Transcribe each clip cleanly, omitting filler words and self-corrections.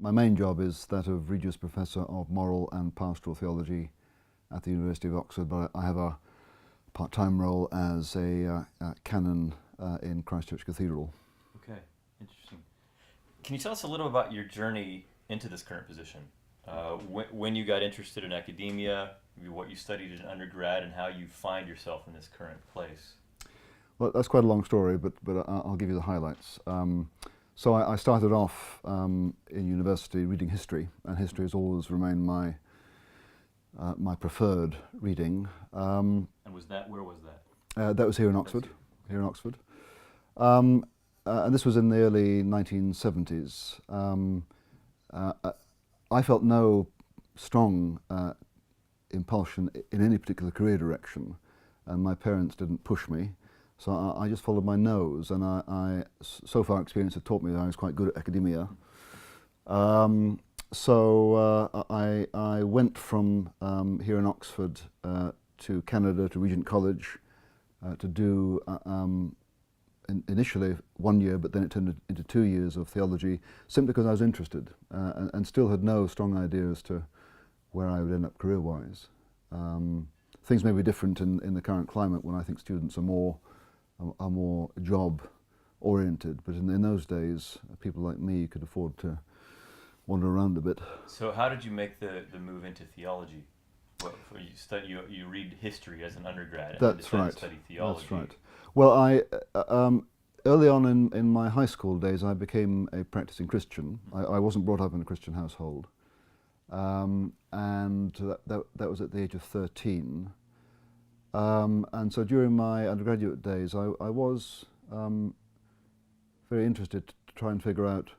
my main job is that of Regius Professor of Moral and Pastoral Theology at the University of Oxford, but I have a part-time role as a canon in Christchurch Cathedral. Okay, interesting. Can you tell us a little about your journey into this current position? When you got interested in academia, maybe what you studied in undergrad, and how you find yourself in this current place? Well, that's quite a long story, but I'll give you the highlights. So I started off in university reading history, and history has always remained my preferred reading. And where was that? That was here in Oxford. Here in Oxford. And this was in the early 1970s. I felt no strong impulsion in any particular career direction, and my parents didn't push me. So I just followed my nose, and so far experience had taught me that I was quite good at academia. So I went from here in Oxford to Canada, to Regent College, to do initially 1 year, but then it turned into 2 years of theology, simply because I was interested and still had no strong idea as to where I would end up career-wise. Things may be different in the current climate when I think students are more job-oriented, but in those days, people like me could afford to wander around a bit. So how did you make the move into theology? Well, you read history as an undergrad, and That's right. To study theology. That's right. Well, early on in my high school days, I became a practicing Christian. I wasn't brought up in a Christian household, and that was at the age of 13. And so during my undergraduate days, I was very interested to try and figure out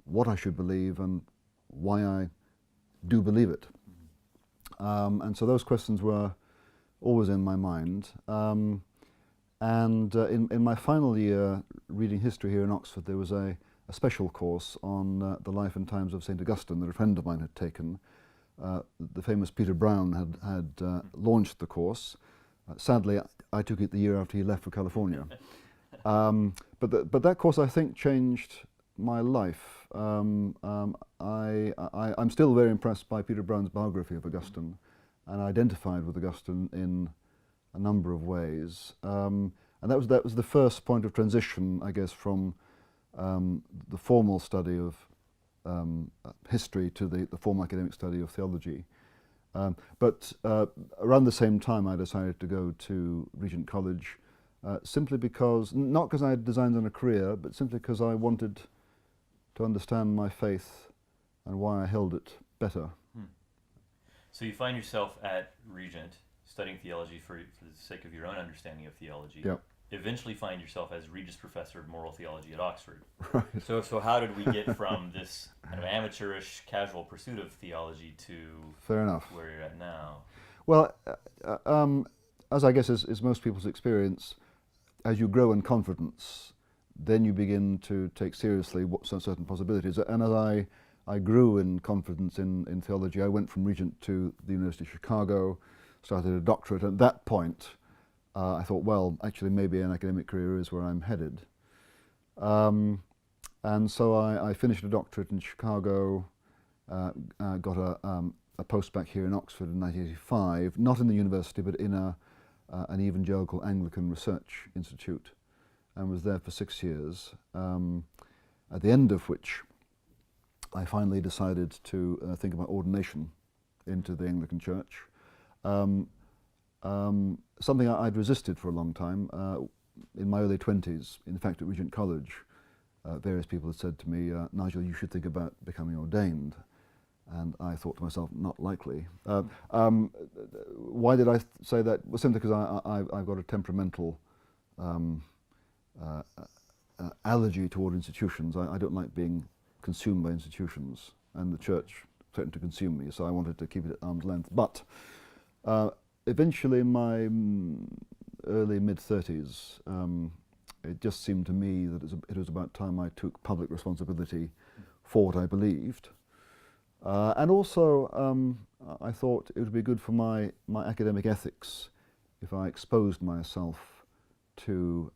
what I should believe and why I do believe it. And so those questions were always in my mind. In my final year reading history here in Oxford, there was a special course on the life and times of St. Augustine that a friend of mine had taken. The famous Peter Brown had launched the course. Sadly, I took it the year after he left for California. But that course, I think, changed my life. I'm still very impressed by Peter Brown's biography of Augustine, and identified with Augustine in a number of ways. And that was the first point of transition, I guess, from the formal study of history to the formal academic study of theology. But around the same time, I decided to go to Regent College, simply because, not because I had designs on a career, but simply because I wanted to understand my faith and why I held it better. So you find yourself at Regent studying theology for the sake of your own understanding of theology. Yep. Eventually find yourself as Regius Professor of Moral Theology at Oxford. Right. So how did we get from this kind of amateurish, casual pursuit of theology to Fair enough. where you're at now? Well, as I guess is most people's experience, as you grow in confidence, then you begin to take seriously certain possibilities. And as I grew in confidence in theology, I went from Regent to the University of Chicago, started a doctorate. At that point, I thought, well, actually maybe an academic career is where I'm headed. And so I finished a doctorate in Chicago, got a post back here in Oxford in 1985, not in the university, but in an evangelical Anglican research institute, and was there for 6 years, at the end of which I finally decided to think about ordination into the Anglican Church. Something I'd resisted for a long time. In my early 20s, in fact at Regent College, various people had said to me, Nigel, you should think about becoming ordained. And I thought to myself, not likely. Why did I say that? Well, simply because I've got a temperamental allergy toward institutions. I don't like being consumed by institutions, and the church threatened to consume me, so I wanted to keep it at arm's length. But eventually, in my early mid-30s, it just seemed to me that it was about time I took public responsibility for what I believed. And also, I thought it would be good for my academic ethics if I exposed myself to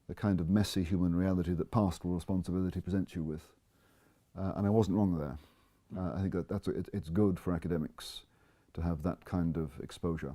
the kind of messy human reality that pastoral responsibility presents you with. And I wasn't wrong there. I think that it's good for academics to have that kind of exposure.